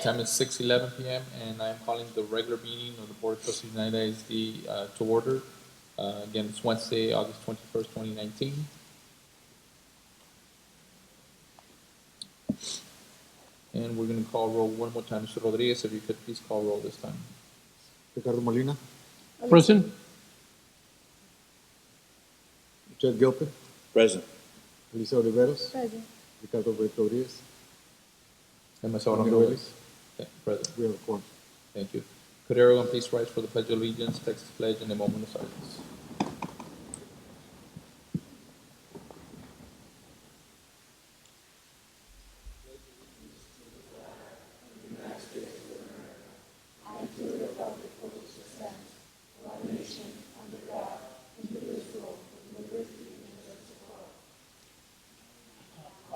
time is 6:11 p.m. and I am calling the regular meeting of the Board of Trustees of United ISD to order. Again, it's Wednesday, August 21st, 2019. And we're going to call roll one more time. Mr. Rodriguez, if you could please call roll this time. Ricardo Molina, Present. Chad Gilpin, Present. Elisa Oliveros, Present. Ricardo Rodriguez. And myself, Ramiro Rodriguez. Okay, present. We have a quorum. Thank you. Could everyone please rise for the Pledge of Allegiance, Texas Pledge, and a moment of silence.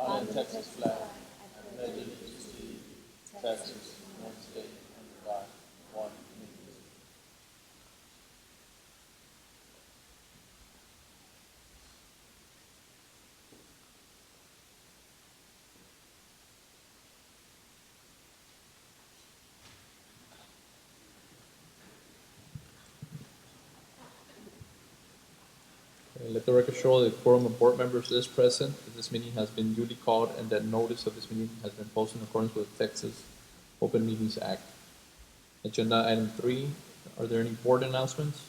I, Texas flag, I pledge allegiance to thee, Texas, one state, under God, one nation. Okay, let the record show that the quorum of board members is present, that this meeting has been duly called, and that notice of this meeting has been posted in accordance with the Texas Open Meetings Act. Agenda item 3, are there any board announcements?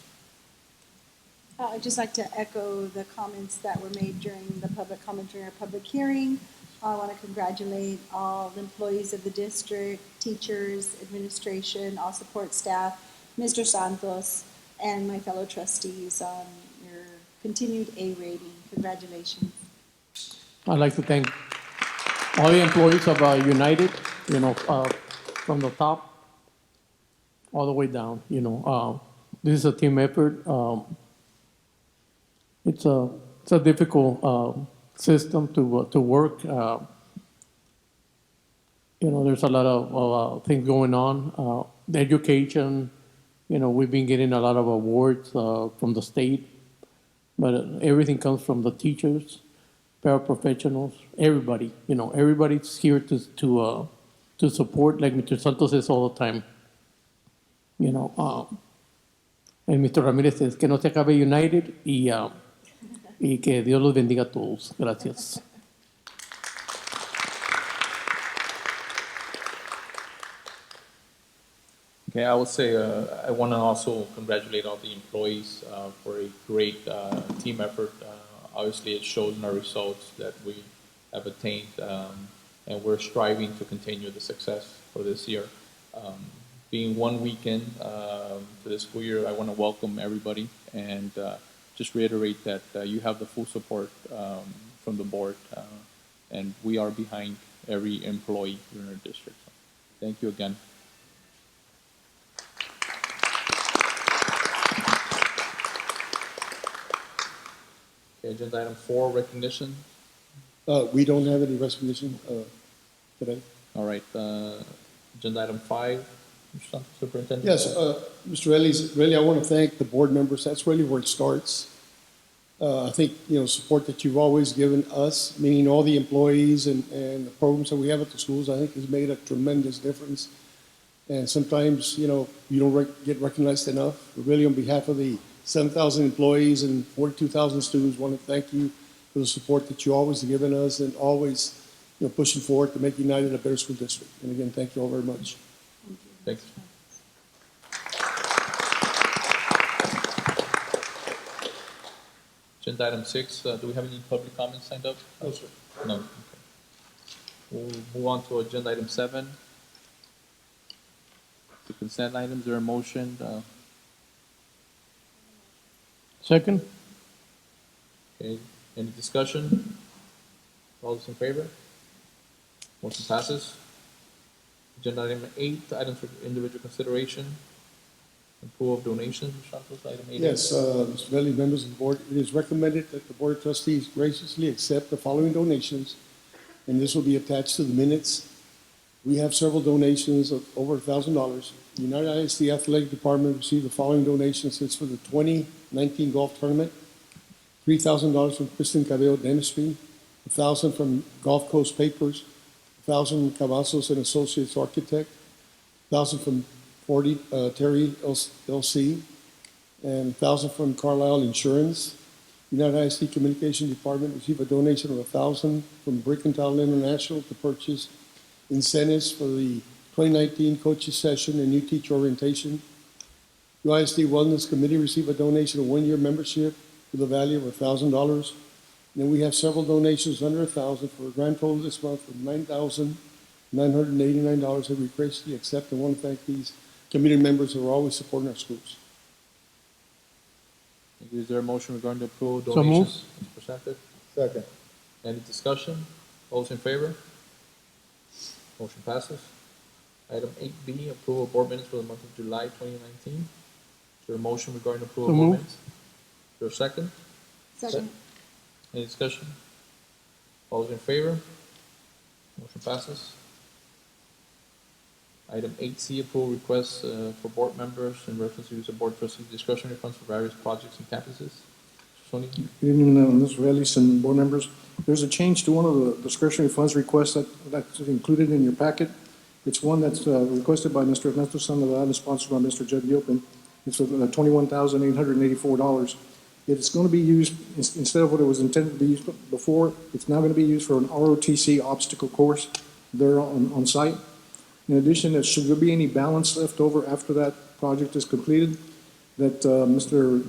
I'd just like to echo the comments that were made during the public comment during our public hearing. I want to congratulate all the employees of the district, teachers, administration, all support staff, Mr. Santos, and my fellow trustees on your continued A rating. Congratulations. I'd like to thank all the employees of United, from the top all the way down, This is a team effort. It's a difficult system to work. There's a lot of things going on. The education, we've been getting a lot of awards from the state, but everything comes from the teachers, paraprofessionals, everybody. Everybody's here to support, like Mr. Santos says all the time. And Mr. Ramírez says que no se acabe United y que Dios los bendiga a todos. Gracias. Okay, I would say I want to also congratulate all the employees for a great team effort. Obviously, it shows in our results that we have attained, and we're striving to continue the success for this year. Being one weekend for this school year, I want to welcome everybody and just reiterate that you have the full support from the board, and we are behind every employee here in our district. So, thank you again. Okay, agenda item 4, recognition. We don't have any recognition today. All right, agenda item 5, Mr. Santos, Superintendent. Yes, Mr. Ellis, really, I want to thank the board members. That's really where it starts. I think, support that you've always given us, meaning all the employees and the programs that we have at the schools, I think has made a tremendous difference. And sometimes, you don't get recognized enough. But really, on behalf of the 7,000 employees and 42,000 students, want to thank you for the support that you always have given us and always, pushing forward to make United a better school district. And again, thank you all very much. Thanks. Agenda item 6, do we have any public comments signed up? No, sir. No. Okay. We'll move on to agenda item 7. The consent items, there a motion? Second. Okay, any discussion? All those in favor? Motion passes. Agenda item 8, items for individual consideration. Approval of donations, Mr. Santos, item 8. Yes, Mr. Belli, members of the board, it is recommended that the Board of Trustees graciously accept the following donations, and this will be attached to the minutes. We have several donations of over $1,000. The United ISD Athletic Department received the following donations. It's for the 2019 golf tournament, $3,000 from Kristen Cabello Dentistry, $1,000 from Gulf Coast Papers, $1,000 Cavazos and Associates Architect, 1,000 from Terry LC, and 1,000 from Carlisle Insurance. United ISD Communication Department received a donation of 1,000 from Brick and Tile International to purchase incentives for the 2019 coaches session and new teacher orientation. UISD Wellness Committee received a donation of 1-year membership with a value of $1,000. Then we have several donations under 1,000 for a grand total this month of $9,989 that we graciously accept, and want to thank these committee members who are always supporting our schools. Thank you. Is there a motion regarding the approval of So moved. donations as presented? Second. Any discussion? All those in favor? Motion passes. Item 8B, approval of board minutes for the month of July 2019. Is there a motion regarding approval So of board moved. minutes? Is there a second? Second. Any discussion? All those in favor? Motion passes. Item 8C, approval requests for board members in reference to use of board trustees discretionary funds for various projects and campuses. Mr. Soni? Good evening, Mr. Ellis and board members. There's a change to one of the discretionary funds requests that's included in your packet. It's one that's requested by Mr. Ernesto Sandoval and sponsored by Mr. Judd Gilpin. It's $21,884. It's going to be used, instead of what it was intended to be used before, it's now going to be used for an ROTC obstacle course there on site. In addition, should there be any balance left over after that project is completed, that Mr.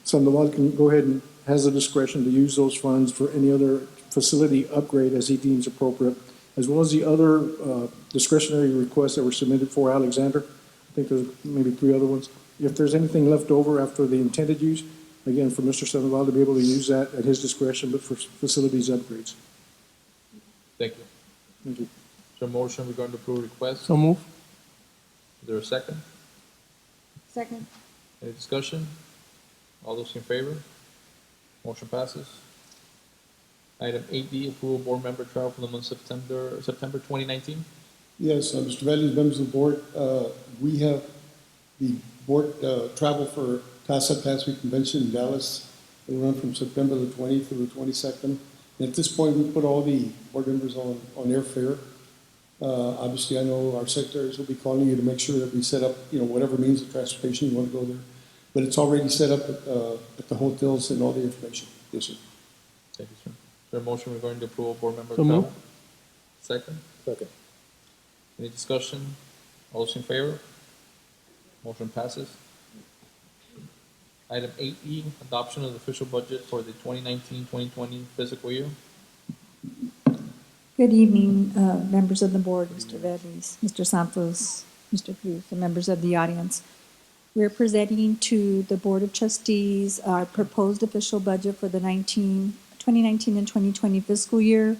Sandoval can go ahead and has the discretion to use those funds for any other facility upgrade as he deems appropriate, as well as the other discretionary requests that were submitted for Alexander. I think there's maybe 3 other ones. If there's anything left over after the intended use, again, for Mr. Sandoval to be able to use that at his discretion, but for facilities upgrades. Thank you. Thank you. Is there a motion regarding the approval request? So move. Is there a second? Second. Any discussion? All those in favor? Motion passes. Item 8D, approval of board member travel for the month of September 2019. Yes, Mr. Valley, members of the board, we have the board travel for TASA TASB Convention in Dallas. It'll run from September the 20th to the 22nd. And at this point, we put all the board members on airfare. Obviously, I know our secretaries will be calling you to make sure that we set up, whatever means of transportation you want to go there. But it's already set up at the hotels and all the information. Yes, sir. Thank you, sir. Is there a motion regarding the approval of board member So travel? moved. Second? Second. Any discussion? All those in favor? Motion passes. Item 8E, adoption of the official budget for the 2019-2020 fiscal year. Good evening, members of the board, Mr. Verdes, Mr. Santos, Mr. Cruz, and members of the audience. We're presenting to the Board of Trustees our proposed official budget for the 2019 and 2020 fiscal year.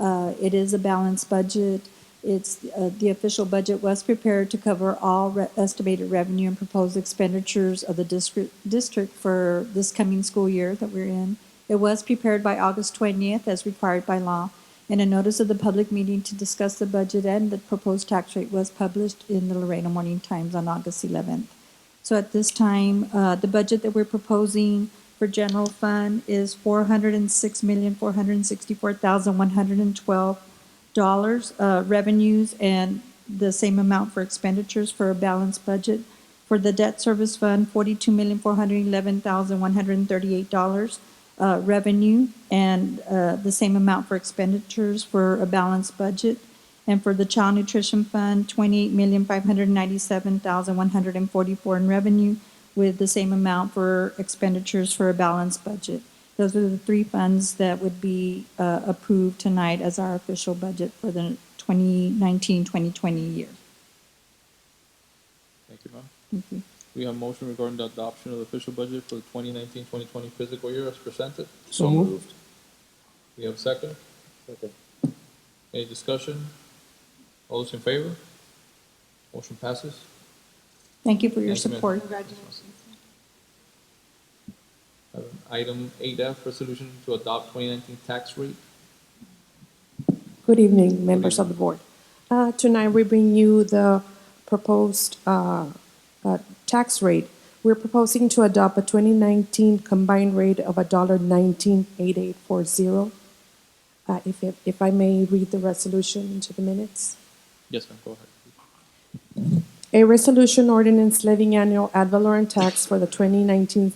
It is a balanced budget. The official budget was prepared to cover all estimated revenue and proposed expenditures of the district for this coming school year that we're in. It was prepared by August 20th as required by law, and a notice of the public meeting to discuss the budget and the proposed tax rate was published in the Laredo Morning Times on August 11th. So at this time, the budget that we're proposing for general fund is $406,464,112 revenues, and the same amount for expenditures for a balanced budget. For the debt service fund, $42,411,138 revenue, and the same amount for expenditures for a balanced budget. And for the child nutrition fund, $28,597,144 in revenue, with the same amount for expenditures for a balanced budget. Those are the 3 funds that would be approved tonight as our official budget for the 2019-2020 year. Thank you, ma'am. Thank you. We have a motion regarding the adoption of the official budget for the 2019-2020 fiscal year as presented. So moved. We have a second. Second. Any discussion? All those in favor? Motion passes. Thank you for your Thank you, ma'am. support. Congratulations. Item 8F, resolution to adopt 2019 tax rate. Good evening, members of the board. Tonight, we bring you the proposed tax rate. We're proposing to adopt a 2019 combined rate of $1.198840. If I may read the resolution into the minutes. Yes, ma'am, go ahead. A resolution ordinance levying annual ad valorem tax for the 2019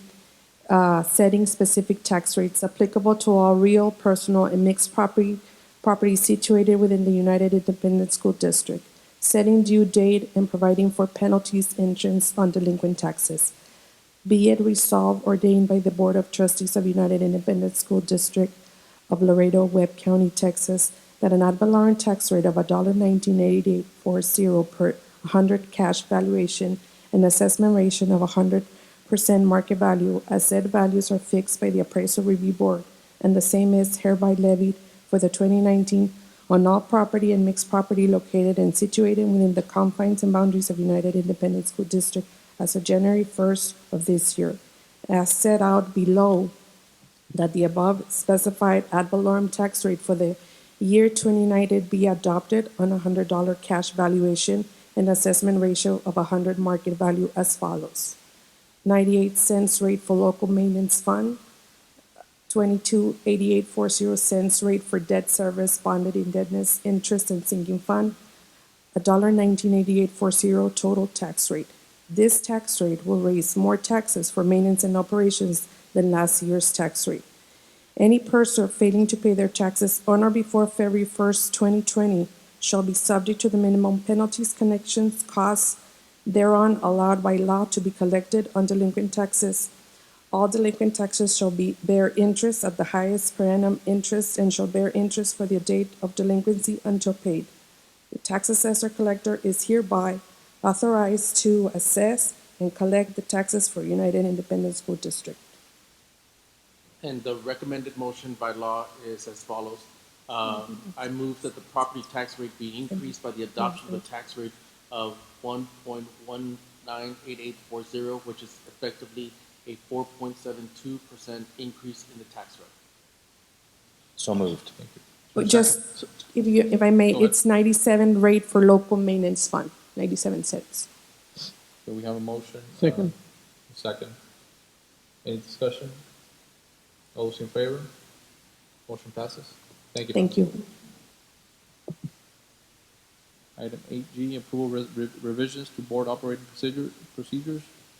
setting specific tax rates applicable to all real, personal, and mixed properties situated within the United Independent School District, setting due date and providing for penalties interest on delinquent taxes. Be it resolved ordained by the Board of Trustees of United Independent School District of Laredo, Webb County, Texas, that an ad valorem tax rate of $1.198840 per 100 cash valuation and assessment ratio of 100% market value, as said values are fixed by the Appraisal Review Board, and the same is hereby levied for the 2019 on all property and mixed property located and situated within the confines and boundaries of United Independent School District as of January 1st of this year, as set out below, that the above specified ad valorem tax rate for the year 2019 be adopted on a $100 cash valuation and assessment ratio of 100 market value as follows: 98 cents rate for local maintenance fund, 22.8840 cents rate for debt service, bonded indebtedness, interest, and sinking fund, $1.198840 total tax rate. This tax rate will raise more taxes for maintenance and operations than last year's tax rate. Any person failing to pay their taxes on or before February 1st, 2020 shall be subject to the minimum penalties, connections, costs thereon allowed by law to be collected on delinquent taxes. All delinquent taxes shall bear interest at the highest per annum interest and shall bear interest for the date of delinquency until paid. The tax assessor collector is hereby authorized to assess and collect the taxes for United Independent School District. And the recommended motion by law is as follows. I move that the property tax rate be increased by the adoption of a tax rate of 1.198840, which is effectively a 4.72% increase in the tax rate. So moved. Thank you. But just, if I may, Go ahead. it's 97 rate for local maintenance fund, 97 cents. So we have a motion. Second. Second. Any discussion? All those in favor? Motion passes. Thank you. Thank you. Item 8G, approval revisions to board operating procedures.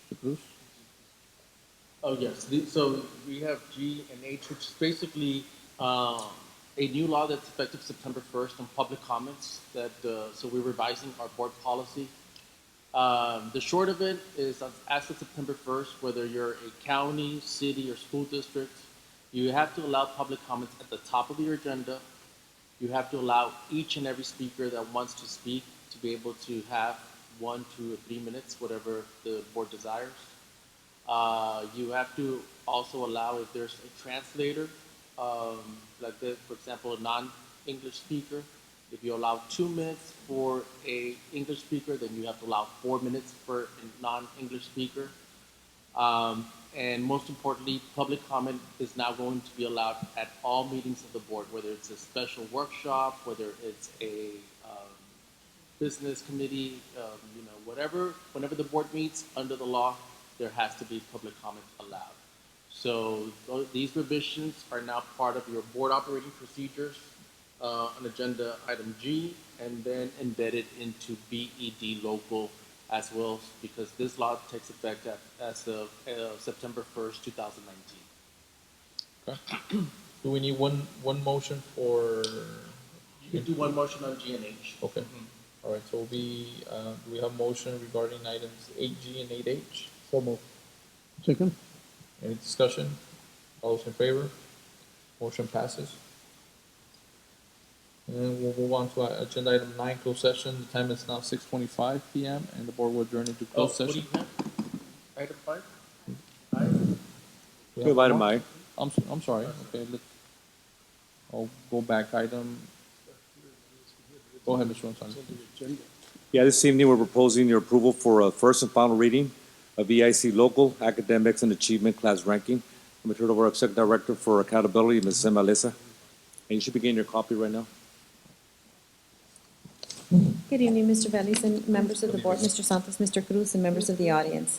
Mr. Cruz? Oh, yes. So we have G and H, which is basically a new law that's effective September 1st on public comments. So we're revising our board policy. The short of it is, as of September 1st, whether you're a county, city, or school district, you have to allow public comments at the top of your agenda. You have to allow each and every speaker that wants to speak to be able to have 1, 2, or 3 minutes, whatever the board desires. You have to also allow, if there's a translator, like this, for example, a non-English speaker, if you allow 2 minutes for a English speaker, then you have to allow 4 minutes for a non-English speaker. And most importantly, public comment is now going to be allowed at all meetings of the board, whether it's a special workshop, whether it's a business committee, whatever. Whenever the board meets under the law, there has to be public comment allowed. So these revisions are now part of your board operating procedures on agenda item G, and then embedded into BED local as well, because this law takes effect as of September 1st, 2019. Okay. Do we need one motion for? You can do one motion on G and H. Okay. Mm-hmm. All right. So do we have motion regarding items 8G and 8H? So moved. Second. Any discussion? All those in favor? Motion passes. And we'll move on to agenda item 9, closed session. The time is now 6:25 p.m. and the board will adjourn into closed session. What do you have? Item 5? We have item I. I'm sorry. Okay, I'll go back. Go ahead, Mr. Gonzalez. Yeah, this evening we're proposing your approval for a first and final reading of EIC Local Academics and Achievement Class Ranking. I'm going to turn it over to Executive Director for Accountability, Ms. Emma Leza. And you should be getting your copy right now. Good evening, Mr. Vélez and members of the board, Mr. Santos, Mr. Cruz, and members of the audience.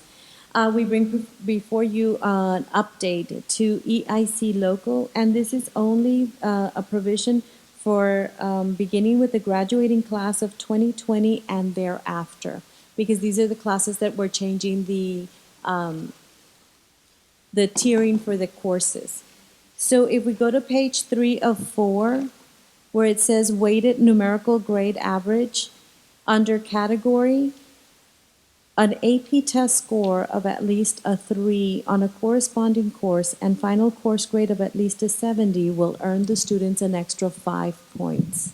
We bring before you an update to EIC Local, and this is only a provision for beginning with the graduating class of 2020 and thereafter, because these are the classes that we're changing the tiering for the courses. So if we go to page 3 of 4, where it says weighted numerical grade average, under category, an AP test score of at least a 3 on a corresponding course and final course grade of at least a 70 will earn the students an extra 5 points.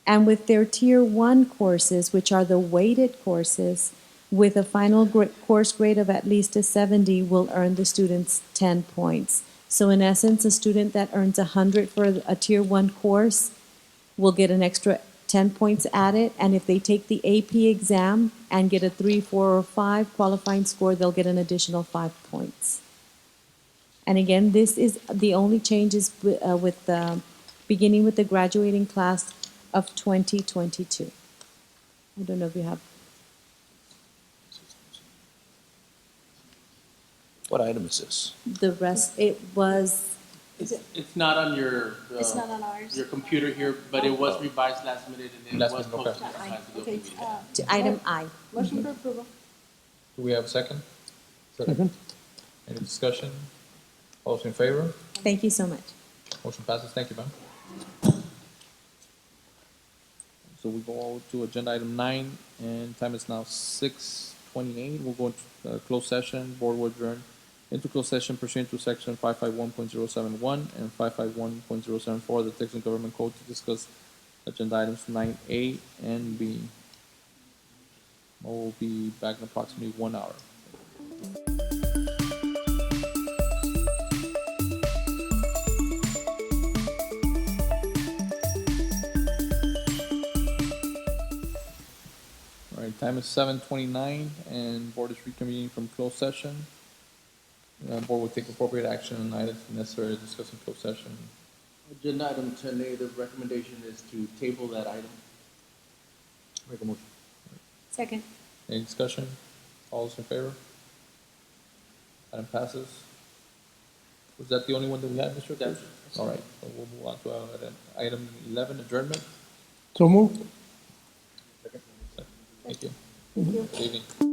And with their Tier 1 courses, which are the weighted courses, with a final course grade of at least a 70 will earn the students 10 points. So in essence, a student that earns 100 for a Tier 1 course will get an extra 10 points added, and if they take the AP exam and get a 3, 4, or 5 qualifying score, they'll get an additional 5 points. And again, this is the only changes beginning with the graduating class of 2022. I don't know if you have. What item is this? The rest, it was, It's not on your, It's not on ours. your computer here, but it was revised last minute and it Last was minute, okay. posted. as the Okay, meeting. to item I. motion for approval. Do we have a second? Any discussion? All those in favor? Thank you so much. Motion passes. Thank you, ma'am. So we go to agenda item 9, and time is now 6:28. We'll go into closed session. Board will adjourn into closed session pursuant to section 551.071 and 551.074 of the Texas Government Code to discuss agenda items 9A and B. We'll be back in approximately 1 hour. All right, time is 7:29, and board is reconvening from closed session. Board will take appropriate action on items necessary to discuss in closed session. Agenda item 10A, the recommendation is to table that item. Make a motion. Second. Any discussion? All those in favor? Item passes. Was that the only one that we had, Mr. Cruz? All right, so we'll move on to item 11, adjournment. So move. Thank you. Thank you. Good evening.